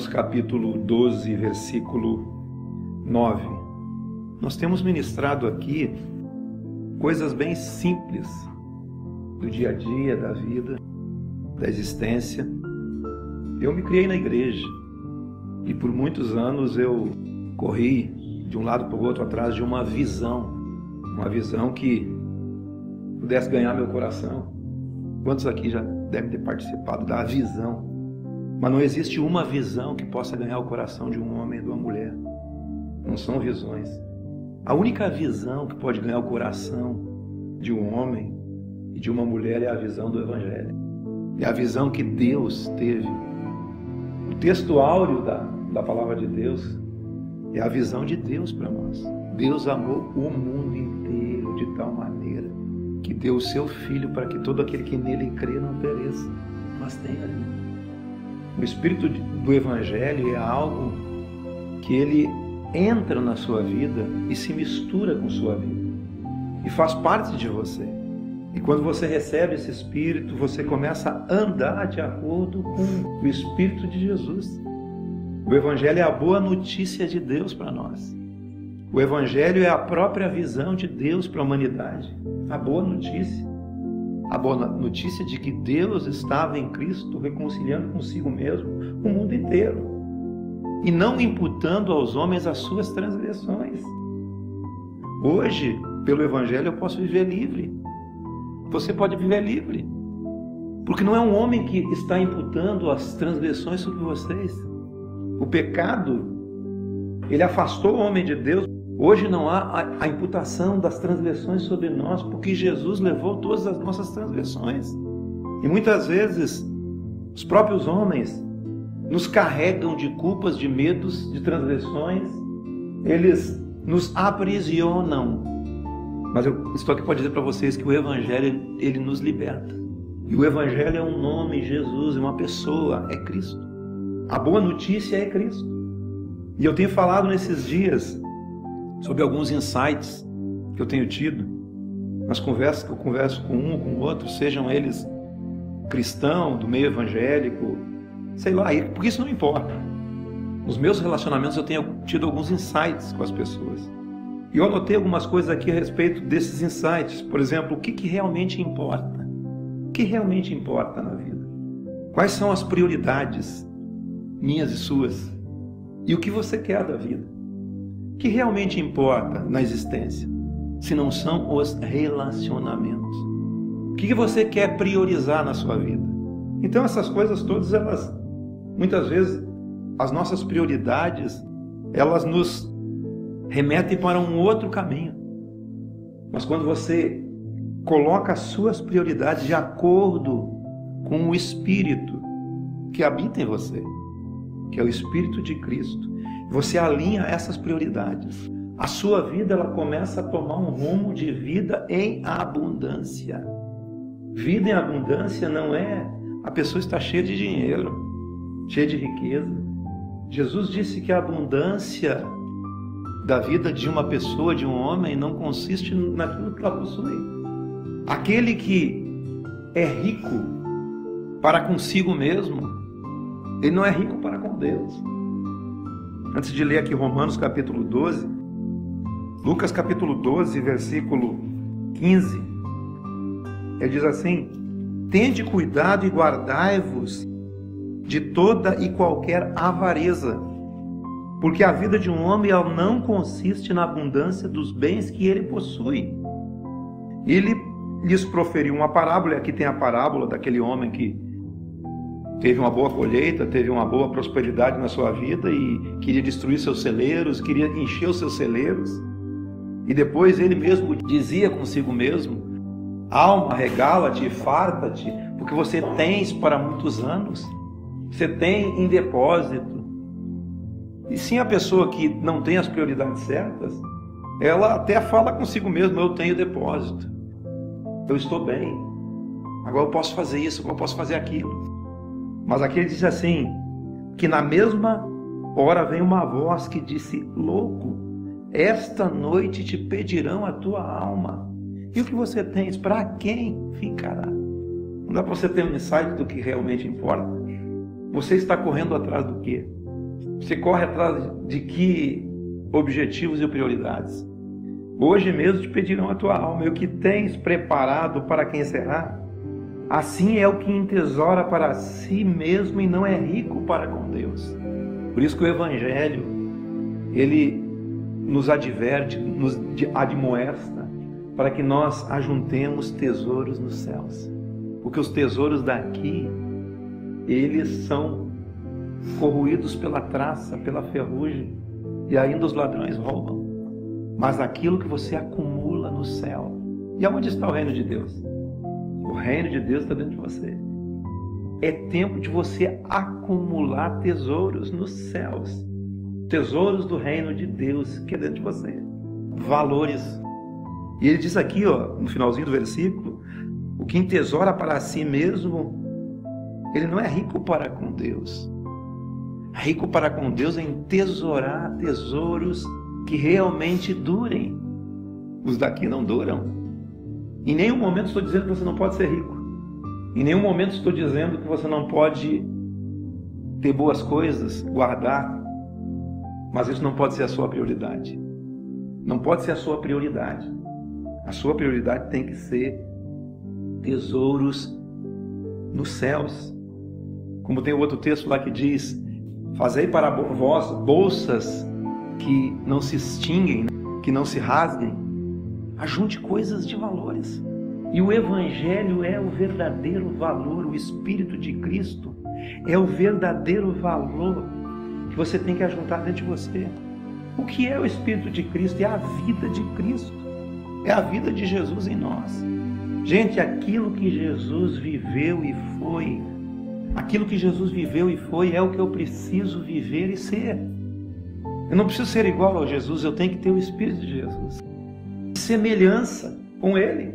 Romanos capítulo 12, versículo 9. Nós temos ministrado aqui coisas bem simples do dia a dia, da vida, da existência. Eu me criei na igreja e por muitos anos eu corri de um lado para o outro atrás de uma visão que pudesse ganhar meu coração. Quantos aqui já devem ter participado da visão? Mas não existe uma visão que possa ganhar o coração de um homem e de uma mulher. Não são visões. A única visão que pode ganhar o coração de um homem e de uma mulher é a visão do Evangelho. É a visão que Deus teve. O texto áureo da palavra de Deus é a visão de Deus para nós. Deus amou o mundo inteiro de tal maneira que deu o seu Filho para que todo aquele que nele crê não pereça, mas tenha vida. O Espírito do Evangelho é algo que ele entra na sua vida e se mistura com sua vida e faz parte de você. E quando você recebe esse Espírito, você começa a andar de acordo com o Espírito de Jesus. O Evangelho é a boa notícia de Deus para nós. O Evangelho é a própria visão de Deus para a humanidade. A boa notícia. A boa notícia de que Deus estava em Cristo reconciliando consigo mesmo o mundo inteiro e não imputando aos homens as suas transgressões. Hoje, pelo Evangelho, eu posso viver livre. Você pode viver livre. Porque não é um homem que está imputando as transgressões sobre vocês. O pecado, ele afastou o homem de Deus. Hoje não há a imputação das transgressões sobre nós, porque Jesus levou todas as nossas transgressões. E muitas vezes, os próprios homens nos carregam de culpas, de medos, de transgressões. Eles nos aprisionam. Mas eu estou aqui para dizer para vocês que o Evangelho, ele nos liberta. E o Evangelho é um nome, Jesus, é uma pessoa, é Cristo. A boa notícia é Cristo. E eu tenho falado nesses dias sobre alguns insights que eu tenho tido nas conversas que eu converso com um ou com o outro, sejam eles cristãos, do meio evangélico, sei lá, porque isso não importa. Nos meus relacionamentos eu tenho tido alguns insights com as pessoas. E eu anotei algumas coisas aqui a respeito desses insights. Por exemplo, o que realmente importa? O que realmente importa na vida? Quais são as prioridades minhas e suas? E o que você quer da vida? O que realmente importa na existência? Se não são os relacionamentos. O que você quer priorizar na sua vida? Então essas coisas todas, elas, muitas vezes, as nossas prioridades, elas nos remetem para um outro caminho. Mas quando você coloca as suas prioridades de acordo com o Espírito que habita em você, que é o Espírito de Cristo, você alinha essas prioridades, a sua vida ela começa a tomar um rumo de vida em abundância. Vida em abundância não é a pessoa estar cheia de dinheiro, cheia de riqueza. Jesus disse que a abundância da vida de uma pessoa, de um homem, não consiste naquilo que ela possui. Aquele que é rico para consigo mesmo, ele não é rico para com Deus. Antes de ler aqui Romanos capítulo 12, Lucas capítulo 12, versículo 15, ele diz assim: tende cuidado e guardai-vos de toda e qualquer avareza, porque a vida de um homem ela não consiste na abundância dos bens que ele possui. Ele lhes proferiu uma parábola, e aqui tem a parábola daquele homem que teve uma boa colheita, teve uma boa prosperidade na sua vida e queria destruir seus celeiros, queria encher os seus celeiros. E depois ele mesmo dizia consigo mesmo: alma, regala-te e farta-te, porque você tens para muitos anos, você tem em depósito. E sim, a pessoa que não tem as prioridades certas, ela até fala consigo mesmo: eu tenho depósito, eu estou bem, agora eu posso fazer isso, agora eu posso fazer aquilo. Mas aqui ele diz assim, que na mesma hora vem uma voz que disse: louco, esta noite te pedirão a tua alma. E o que você tens, para quem ficará? Não dá para você ter um insight do que realmente importa. Você está correndo atrás do quê? Você corre atrás de que objetivos e prioridades? Hoje mesmo te pedirão a tua alma, e o que tens preparado para quem será? Assim é o que entesoura para si mesmo e não é rico para com Deus. Por isso que o Evangelho, ele nos adverte, nos admoesta, para que nós ajuntemos tesouros nos céus. Porque os tesouros daqui, eles são corroídos pela traça, pela ferrugem, e ainda os ladrões roubam. Mas aquilo que você acumula no céu. E aonde está o reino de Deus? O reino de Deus está dentro de você. É tempo de você acumular tesouros nos céus. Tesouros do reino de Deus que é dentro de você. Valores. E ele diz aqui, no finalzinho do versículo, o que entesoura para si mesmo, ele não é rico para com Deus. Rico para com Deus é entesourar tesouros que realmente durem. Os daqui não duram. Em nenhum momento estou dizendo que você não pode ser rico. Em nenhum momento estou dizendo que você não pode ter boas coisas, guardar. Mas isso não pode ser a sua prioridade. Não pode ser a sua prioridade. A sua prioridade tem que ser tesouros nos céus. Como tem o outro texto lá que diz: fazei para vós bolsas que não se extinguem, que não se rasguem. Ajunte coisas de valores. E o Evangelho é o verdadeiro valor, o Espírito de Cristo é o verdadeiro valor que você tem que ajuntar dentro de você. O que é o Espírito de Cristo? É a vida de Cristo. É a vida de Jesus em nós. Gente, aquilo que Jesus viveu e foi, aquilo que Jesus viveu e foi é o que eu preciso viver e ser. Eu não preciso ser igual a Jesus, eu tenho que ter o Espírito de Jesus. Semelhança com Ele.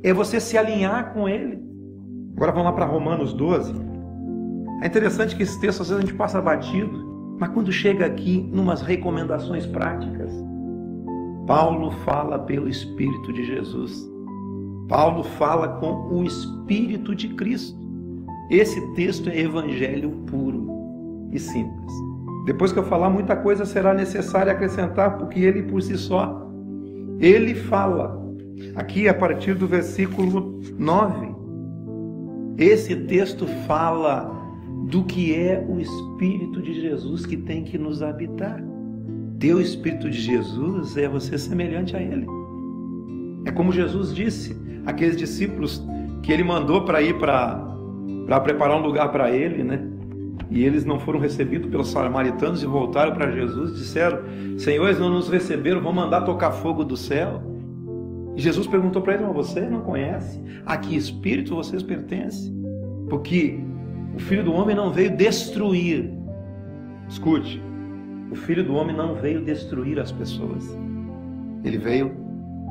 É você se alinhar com Ele. Agora vamos lá para Romanos 12. É interessante que esse texto às vezes a gente passa batido, mas quando chega aqui, numas recomendações práticas, Paulo fala pelo Espírito de Jesus. Paulo fala com o Espírito de Cristo. Esse texto é evangelho puro e simples. Depois que eu falar, muita coisa será necessária acrescentar, porque ele por si só, ele fala. Aqui a partir do versículo 9. Esse texto fala do que é o Espírito de Jesus que tem que nos habitar. Ter o Espírito de Jesus é você semelhante a Ele. É como Jesus disse, aqueles discípulos que Ele mandou para ir para preparar um lugar para Ele, né? E eles não foram recebidos pelos samaritanos e voltaram para Jesus e disseram: Senhor, eles não nos receberam, vão mandar tocar fogo do céu. E Jesus perguntou para eles: mas vocês não conhecem a que espírito vocês pertencem? Porque o Filho do Homem não veio destruir. Escute, o Filho do Homem não veio destruir as pessoas. Ele veio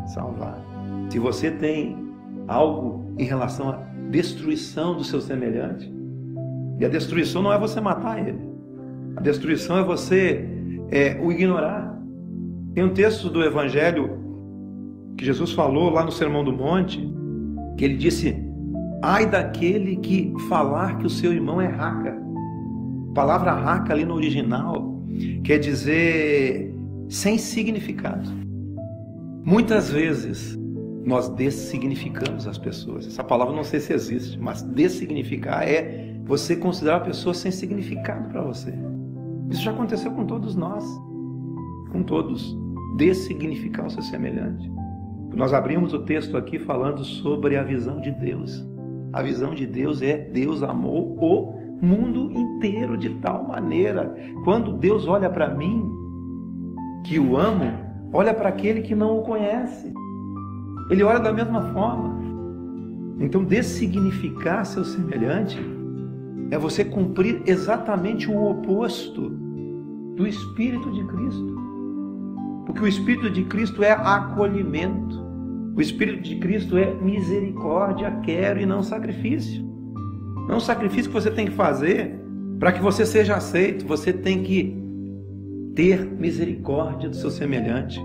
salvar. Se você tem algo em relação à destruição do seu semelhante, e a destruição não é você matar ele, a destruição é você o ignorar. Tem um texto do Evangelho que Jesus falou lá no Sermão do Monte, que ele disse: ai daquele que falar que o seu irmão é raca. A palavra raca ali no original quer dizer sem significado. Muitas vezes nós dessignificamos as pessoas. Essa palavra não sei se existe, mas dessignificar é você considerar a pessoa sem significado para você. Isso já aconteceu com todos nós. Com todos. Dessignificar o seu semelhante. Nós abrimos o texto aqui falando sobre a visão de Deus. A visão de Deus é: Deus amou o mundo inteiro de tal maneira. Quando Deus olha para mim, que o amo, olha para aquele que não o conhece. Ele olha da mesma forma. Então, dessignificar seu semelhante é você cumprir exatamente o oposto do Espírito de Cristo. Porque o Espírito de Cristo é acolhimento. O Espírito de Cristo é misericórdia, quero, e não sacrifício. Não é um sacrifício que você tem que fazer para que você seja aceito. Você tem que ter misericórdia do seu semelhante.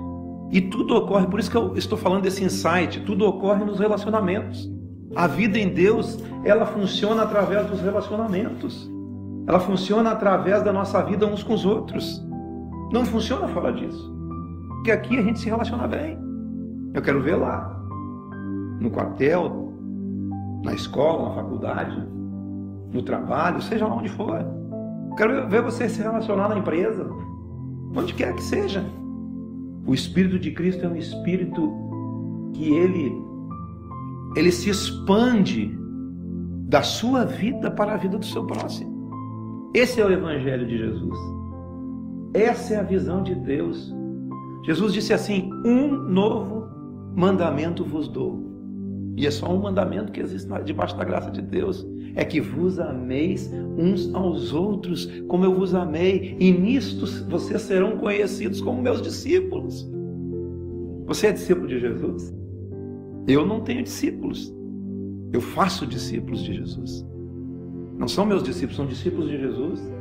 E tudo ocorre, por isso que eu estou falando desse insight, tudo ocorre nos relacionamentos. A vida em Deus, ela funciona através dos relacionamentos. ela funciona através da nossa vida uns com os outros. Não funciona fora disso. Porque aqui a gente se relaciona bem. Eu quero ver lá, no quartel, na escola, na faculdade, no trabalho, seja lá onde for. Eu quero ver você se relacionar na empresa, onde quer que seja. O Espírito de Cristo é um Espírito que ele se expande da sua vida para a vida do seu próximo. Esse é o Evangelho de Jesus. Essa é a visão de Deus. Jesus disse assim: um novo mandamento vos dou. E é só um mandamento que existe debaixo da graça de Deus. É que vos ameis uns aos outros, como eu vos amei. E nisto vocês serão conhecidos como meus discípulos. Você é discípulo de Jesus? Eu não tenho discípulos. Eu faço discípulos de Jesus. Não são meus discípulos, são discípulos de Jesus.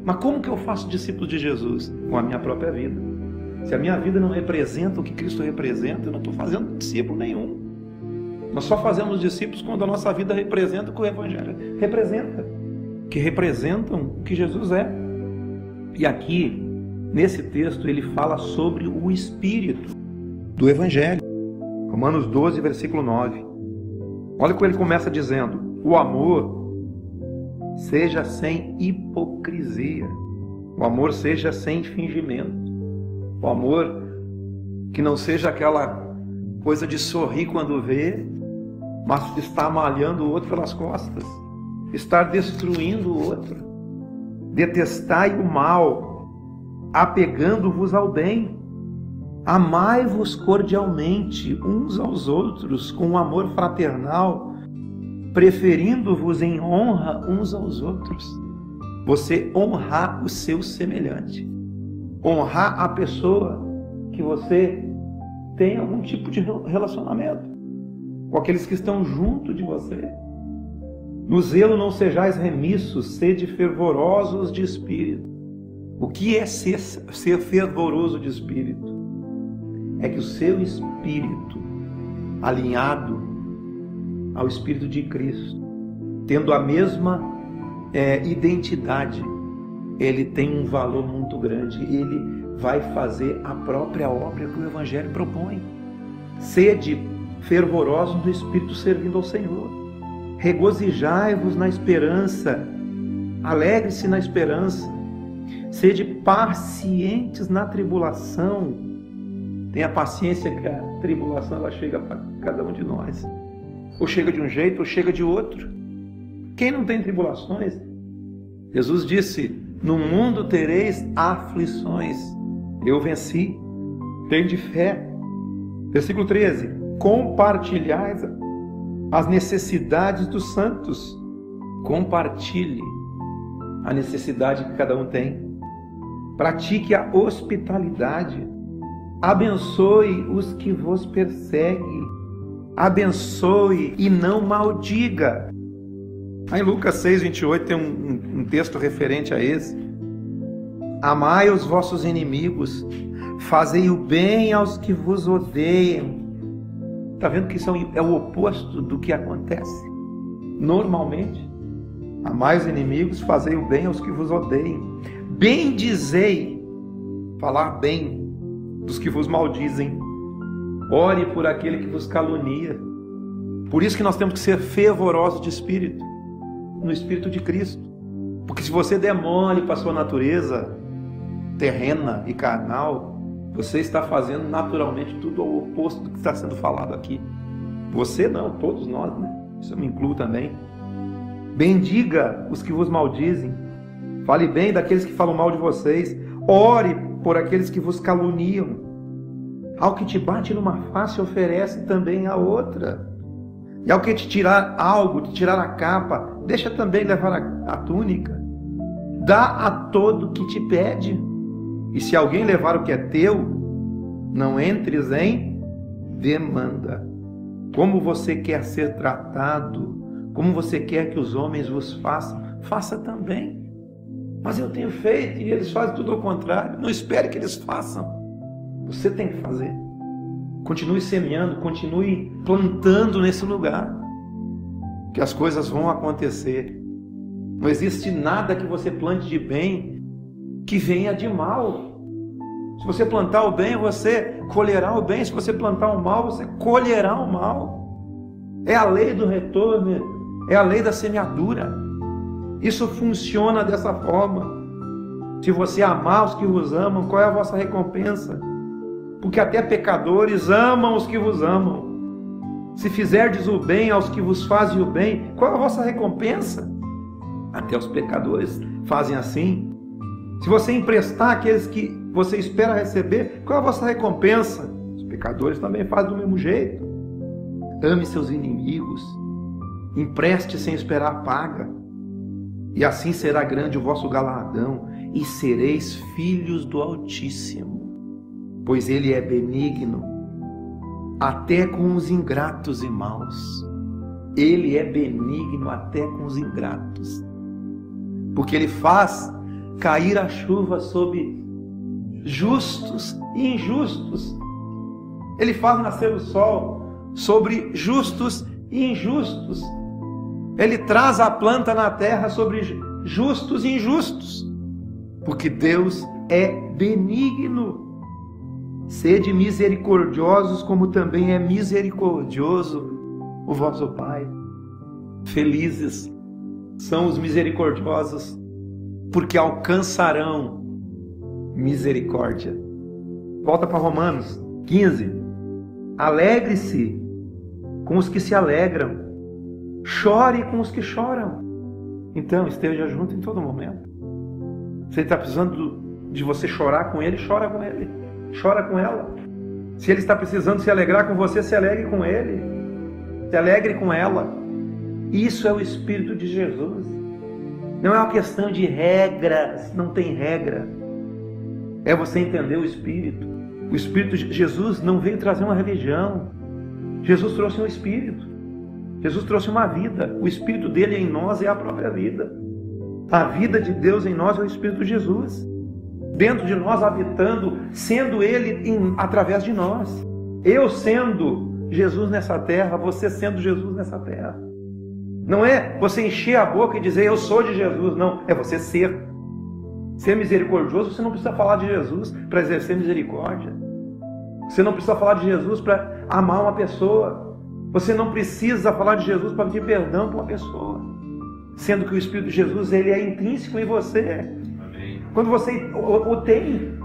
Mas como que eu faço discípulos de Jesus? Com a minha própria vida. Se a minha vida não representa o que Cristo representa, eu não estou fazendo discípulo nenhum. Nós só fazemos discípulos quando a nossa vida representa o que o Evangelho representa. Que representam o que Jesus é. E aqui, nesse texto, ele fala sobre o Espírito do Evangelho. Romanos 12, versículo 9. Olha como ele começa dizendo: o amor seja sem hipocrisia. O amor seja sem fingimento. O amor que não seja aquela coisa de sorrir quando vê, mas estar malhando o outro pelas costas, estar destruindo o outro. Detestai o mal, apegando-vos ao bem. Amai-vos cordialmente uns aos outros com um amor fraternal, preferindo-vos em honra uns aos outros. Você honrar o seu semelhante. Honrar a pessoa que você tem algum tipo de relacionamento, com aqueles que estão junto de você. No zelo não sejais remissos, sede fervorosos de espírito. O que é ser fervoroso de espírito? É que o seu espírito, alinhado ao Espírito de Cristo, tendo a mesma identidade, ele tem um valor muito grande. Ele vai fazer a própria obra que o Evangelho propõe. Sede fervorosos do Espírito, servindo ao Senhor. Regozijai-vos na esperança. Alegre-se na esperança. Sede pacientes na tribulação. Tenha paciência que a tribulação ela chega para cada um de nós. Ou chega de um jeito ou chega de outro. Quem não tem tribulações? Jesus disse: no mundo tereis aflições. Eu venci. Tende fé. Versículo 13. Compartilhais as necessidades dos santos. Compartilhe a necessidade que cada um tem. Pratique a hospitalidade. Abençoe os que vos perseguem. Abençoe e não maldiga. Aí em Lucas 6, 28 tem um texto referente a esse. Amai os vossos inimigos, fazei o bem aos que vos odeiam. Está vendo que isso é o oposto do que acontece normalmente? Amai os inimigos, fazei o bem aos que vos odeiam. Bendizei, falar bem dos que vos maldizem. Ore por aquele que vos calunia. Por isso que nós temos que ser fervorosos de espírito, no Espírito de Cristo. Porque se você der mole para a sua natureza terrena e carnal, você está fazendo naturalmente tudo ao oposto do que está sendo falado aqui. Você não, todos nós, né? Isso eu me incluo também. Bendiga os que vos maldizem. Fale bem daqueles que falam mal de vocês. Ore por aqueles que vos caluniam. Ao que te bate numa face, oferece também a outra. E ao que te tirar algo, te tirar a capa, deixa também levar a túnica. Dá a todo que te pede. E se alguém levar o que é teu, não entres em demanda. Como você quer ser tratado, como você quer que os homens vos façam, faça também. Mas eu tenho feito e eles fazem tudo ao contrário. Não espere que eles façam. Você tem que fazer. Continue semeando, continue plantando nesse lugar, que as coisas vão acontecer. Não existe nada que você plante de bem que venha de mal. Se você plantar o bem, você colherá o bem. Se você plantar o mal, você colherá o mal. É a lei do retorno, é a lei da semeadura. Isso funciona dessa forma. Se você amar os que vos amam, qual é a vossa recompensa? Porque até pecadores amam os que vos amam. Se fizerdes o bem aos que vos fazem o bem, qual é a vossa recompensa? Até os pecadores fazem assim. Se você emprestar àqueles que você espera receber, qual é a vossa recompensa? Os pecadores também fazem do mesmo jeito. Ame seus inimigos, empreste sem esperar paga, e assim será grande o vosso galardão, e sereis filhos do Altíssimo, pois Ele é benigno até com os ingratos e maus. Ele é benigno até com os ingratos, porque Ele faz cair a chuva sobre justos e injustos. Ele faz nascer o sol sobre justos e injustos. Ele traz a planta na terra sobre justos e injustos, porque Deus é benigno. Sede misericordiosos, como também é misericordioso o vosso Pai. Felizes são os misericordiosos, porque alcançarão misericórdia. Volta para Romanos 15. Alegre-se com os que se alegram, chore com os que choram. Então esteja junto em todo momento. Se ele está precisando de você chorar com ele, chora com ele, chora com ela. Se ele está precisando se alegrar com você, se alegre com ele, se alegre com ela. Isso é o Espírito de Jesus. Não é uma questão de regras, não tem regra. É você entender o Espírito. O Espírito de Jesus não veio trazer uma religião. Jesus trouxe um Espírito. Jesus trouxe uma vida. O Espírito dele em nós é a própria vida. A vida de Deus em nós é o Espírito de Jesus. Dentro de nós, habitando, sendo Ele através de nós. Eu sendo Jesus nessa terra, você sendo Jesus nessa terra. Não é você encher a boca e dizer eu sou de Jesus, não. É você ser. Ser misericordioso, você não precisa falar de Jesus para exercer misericórdia. Você não precisa falar de Jesus para amar uma pessoa. Você não precisa falar de Jesus para pedir perdão para uma pessoa. Sendo que o Espírito de Jesus, ele é intrínseco em você. Amém. Quando você o tem,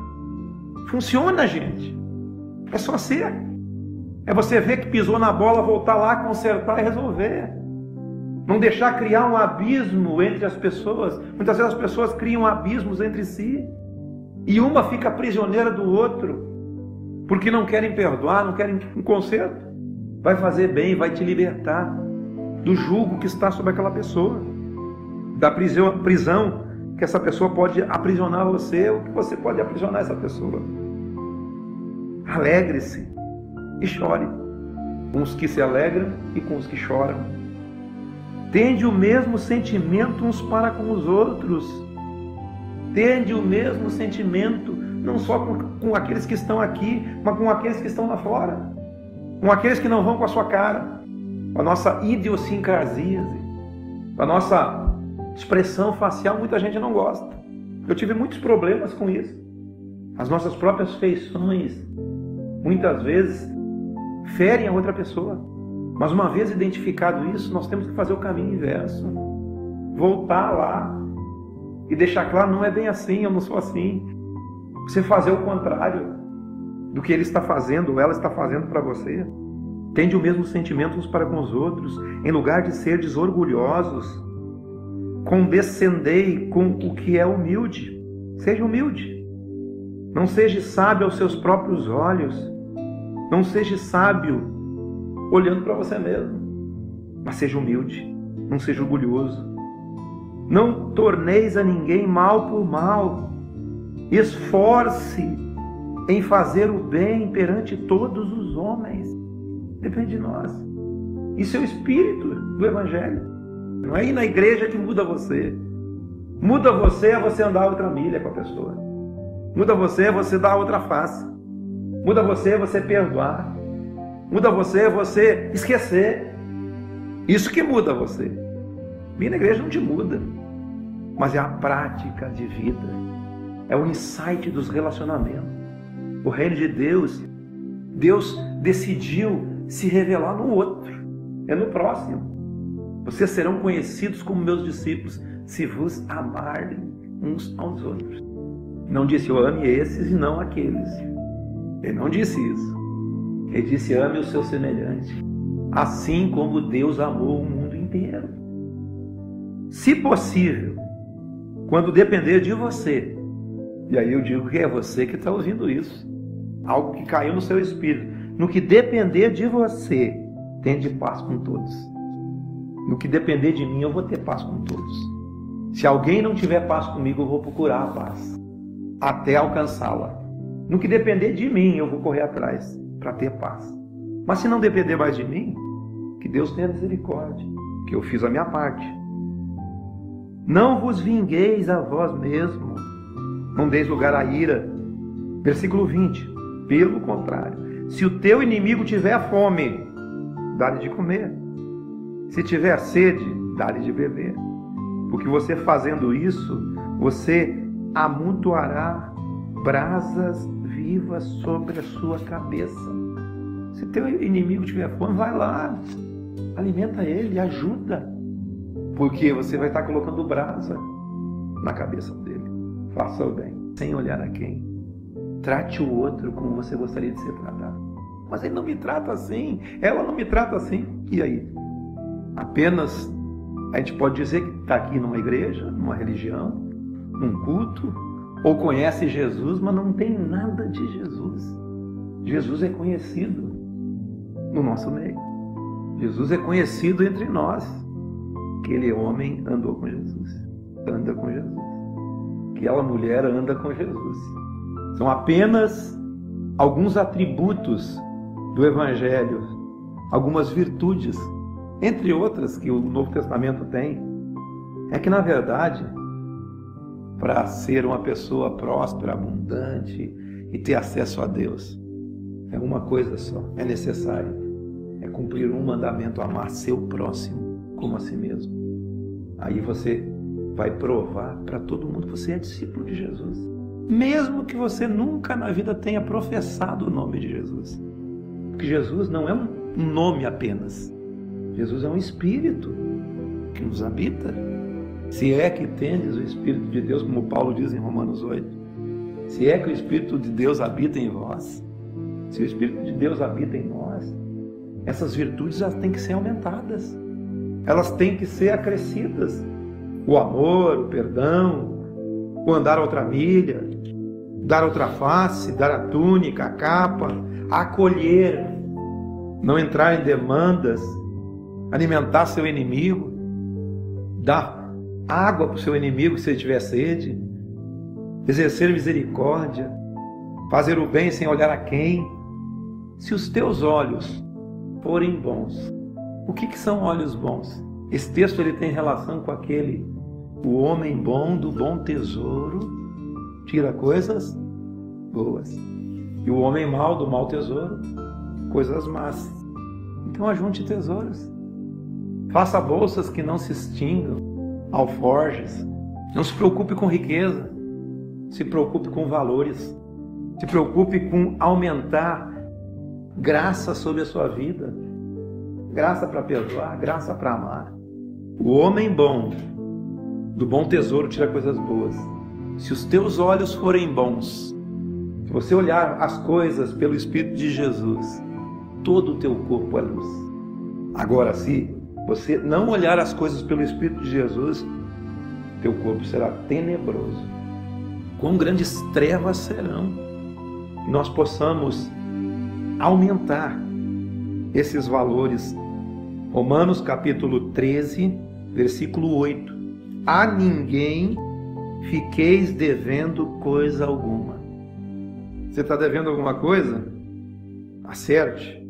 funciona, gente. É só ser. É você ver que pisou na bola, voltar lá, consertar e resolver. Não deixar criar um abismo entre as pessoas. Muitas vezes as pessoas criam abismos entre si. E uma fica prisioneira do outro. Porque não querem perdoar, não querem um conserto. Vai fazer bem, vai te libertar do jugo que está sobre aquela pessoa. Da prisão que essa pessoa pode aprisionar você, ou que você pode aprisionar essa pessoa. Alegre-se e chore. Com os que se alegram e com os que choram. Tende o mesmo sentimento uns para com os outros. Tende o mesmo sentimento, não só com aqueles que estão aqui, mas com aqueles que estão lá fora. Com aqueles que não vão com a sua cara. Com a nossa idiosincrasia, com a nossa expressão facial, muita gente não gosta. Eu tive muitos problemas com isso. As nossas próprias feições, muitas vezes, ferem a outra pessoa. Mas uma vez identificado isso, nós temos que fazer o caminho inverso. Voltar lá e deixar claro, não é bem assim, eu não sou assim. Você fazer o contrário do que ele está fazendo, ou ela está fazendo para você. Tende o mesmo sentimento uns para com os outros, em lugar de serdes orgulhosos. Condescendei com o que é humilde. Seja humilde. Não seja sábio aos seus próprios olhos. Não seja sábio olhando para você mesmo. Mas seja humilde. Não seja orgulhoso. Não torneis a ninguém mal por mal. Esforce em fazer o bem perante todos os homens. Depende de nós. Isso é o espírito do Evangelho. Não é ir na igreja que muda você. Muda você é você andar outra milha com a pessoa. Muda você é você dar outra face. Muda você é você perdoar. Muda você é você esquecer. Isso que muda você. Vir na igreja não te muda. mas é a prática de vida, é o insight dos relacionamentos. O reino de Deus, Deus decidiu se revelar no outro, é no próximo. Vocês serão conhecidos como meus discípulos se vos amarem uns aos outros. Não disse eu ame esses e não aqueles. Ele não disse isso. Ele disse ame o seu semelhante, assim como Deus amou o mundo inteiro. Se possível, quando depender de você, e aí eu digo que é você que está ouvindo isso, algo que caiu no seu espírito, no que depender de você, tende paz com todos. No que depender de mim, eu vou ter paz com todos. Se alguém não tiver paz comigo, eu vou procurar a paz, até alcançá-la. No que depender de mim, eu vou correr atrás para ter paz. Mas se não depender mais de mim, que Deus tenha misericórdia, que eu fiz a minha parte. Não vos vingueis a vós mesmos, não deis lugar à ira. Versículo 20. Pelo contrário, se o teu inimigo tiver fome, dá-lhe de comer. Se tiver sede, dá-lhe de beber. Porque você fazendo isso, você amontoará brasas vivas sobre a sua cabeça. Se teu inimigo tiver fome, vai lá, alimenta ele, ajuda. Porque você vai estar colocando brasa na cabeça dele. Faça o bem, sem olhar a quem. Trate o outro como você gostaria de ser tratado. Mas ele não me trata assim, ela não me trata assim. E aí? Apenas a gente pode dizer que está aqui numa igreja, numa religião, num culto, ou conhece Jesus, mas não tem nada de Jesus. Jesus é conhecido no nosso meio. Jesus é conhecido entre nós. Aquele homem andou com Jesus, anda com Jesus. Aquela mulher anda com Jesus. São apenas alguns atributos do Evangelho, algumas virtudes, entre outras que o Novo Testamento tem. É que, na verdade, para ser uma pessoa próspera, abundante e ter acesso a Deus, é uma coisa só, é necessário. É cumprir um mandamento, amar seu próximo como a si mesmo. Aí você vai provar para todo mundo que você é discípulo de Jesus. Mesmo que você nunca na vida tenha professado o nome de Jesus. Porque Jesus não é um nome apenas. Jesus é um Espírito que nos habita. Se é que tendes o Espírito de Deus, como Paulo diz em Romanos 8. Se é que o Espírito de Deus habita em vós, se o Espírito de Deus habita em nós, essas virtudes elas têm que ser aumentadas. Elas têm que ser acrescidas. O amor, o perdão, o andar outra milha, dar outra face, dar a túnica, a capa, acolher, não entrar em demandas, alimentar seu inimigo, dar água para o seu inimigo se ele tiver sede, exercer misericórdia, fazer o bem sem olhar a quem. Se os teus olhos forem bons, o que são olhos bons? Esse texto ele tem relação com aquele, o homem bom do bom tesouro tira coisas boas, e o homem mau do mau tesouro, coisas más. Então ajunte tesouros, faça bolsas que não se extingam, alforjes. Não se preocupe com riqueza, se preocupe com valores, se preocupe com aumentar graça sobre a sua vida, graça para perdoar, graça para amar. O homem bom do bom tesouro tira coisas boas. Se os teus olhos forem bons, se você olhar as coisas pelo Espírito de Jesus, todo o teu corpo é luz. Agora, se você não olhar as coisas pelo Espírito de Jesus, teu corpo será tenebroso. Quão grandes trevas serão. Que nós possamos aumentar esses valores. Romanos capítulo 13, versículo 8. A ninguém fiqueis devendo coisa alguma. Você está devendo alguma coisa? Acerte.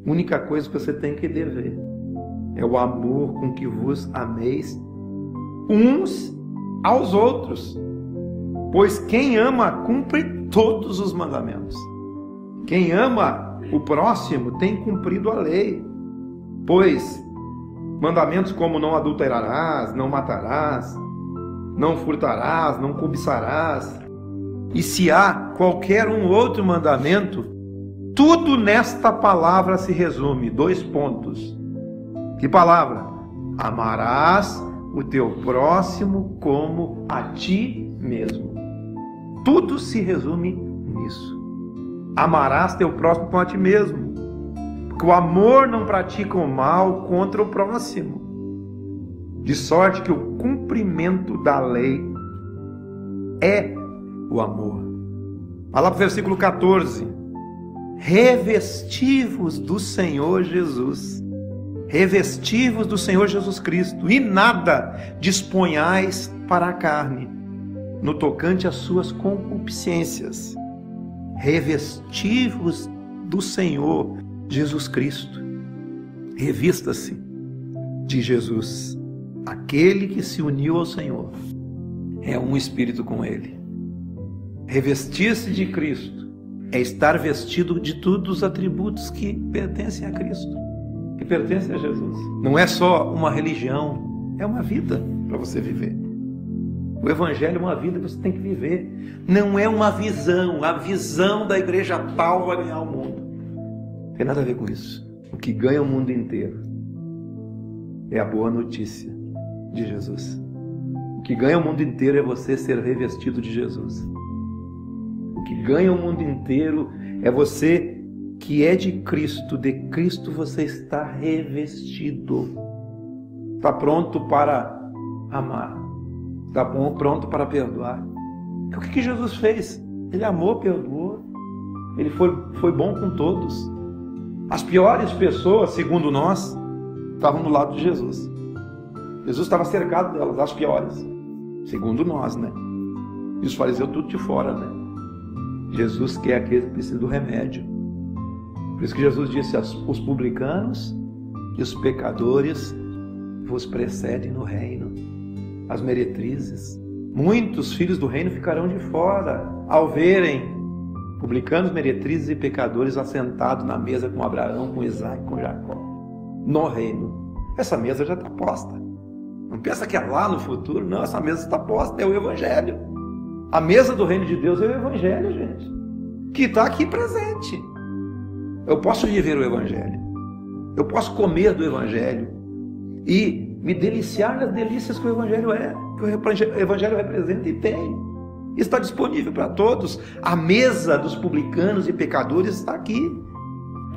A única coisa que você tem que dever é o amor com que vos ameis uns aos outros. Pois quem ama cumpre todos os mandamentos. Quem ama o próximo tem cumprido a lei. Pois mandamentos como não adulterarás, não matarás, não furtarás, não cobiçarás. E se há qualquer outro mandamento, tudo nesta palavra se resume. 2 pontos. Que palavra? Amarás o teu próximo como a ti mesmo. Tudo se resume nisso. Amarás teu próximo como a ti mesmo. Porque o amor não pratica o mal contra o próximo. De sorte que o cumprimento da lei é o amor. Vai lá para o versículo 14. Revesti-vos do Senhor Jesus. Revesti-vos do Senhor Jesus Cristo. E nada disponhais para a carne, no tocante às suas concupiscências. Revesti-vos do Senhor Jesus Cristo. Revista-se de Jesus. Aquele que se uniu ao Senhor é um espírito com Ele. Revestir-se de Cristo é estar vestido de todos os atributos que pertencem a Cristo, que pertencem a Jesus. Não é só uma religião, é uma vida para você viver. O Evangelho é uma vida que você tem que viver. Não é uma visão. A visão da igreja tal vai ganhar o mundo. Não tem nada a ver com isso. O que ganha o mundo inteiro é a boa notícia de Jesus. O que ganha o mundo inteiro é você ser revestido de Jesus. O que ganha o mundo inteiro é você que é de Cristo você está revestido. Está pronto para amar. Está pronto para perdoar. O que Jesus fez? Ele amou, perdoou. Ele foi bom com todos. As piores pessoas, segundo nós, estavam do lado de Jesus. Jesus estava cercado delas, as piores. Segundo nós, né? E os fariseus tudo de fora, né? Jesus quer aquele que precisa do remédio. Por isso que Jesus disse: os publicanos e os pecadores vos precedem no reino. As meretrizes. Muitos filhos do reino ficarão de fora ao verem publicanos, meretrizes e pecadores assentados na mesa com Abraão, com Isaac, com Jacó. No reino. Essa mesa já está posta. Não pensa que é lá no futuro. Não, essa mesa está posta. É o Evangelho. A mesa do reino de Deus é o Evangelho, gente. Que está aqui presente. Eu posso viver o Evangelho. Eu posso comer do Evangelho. E me deliciar nas delícias que o Evangelho é. Que o Evangelho representa e tem. Está disponível para todos. A mesa dos publicanos e pecadores está aqui.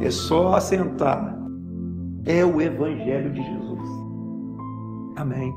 É só assentar. É o Evangelho de Jesus. Amém.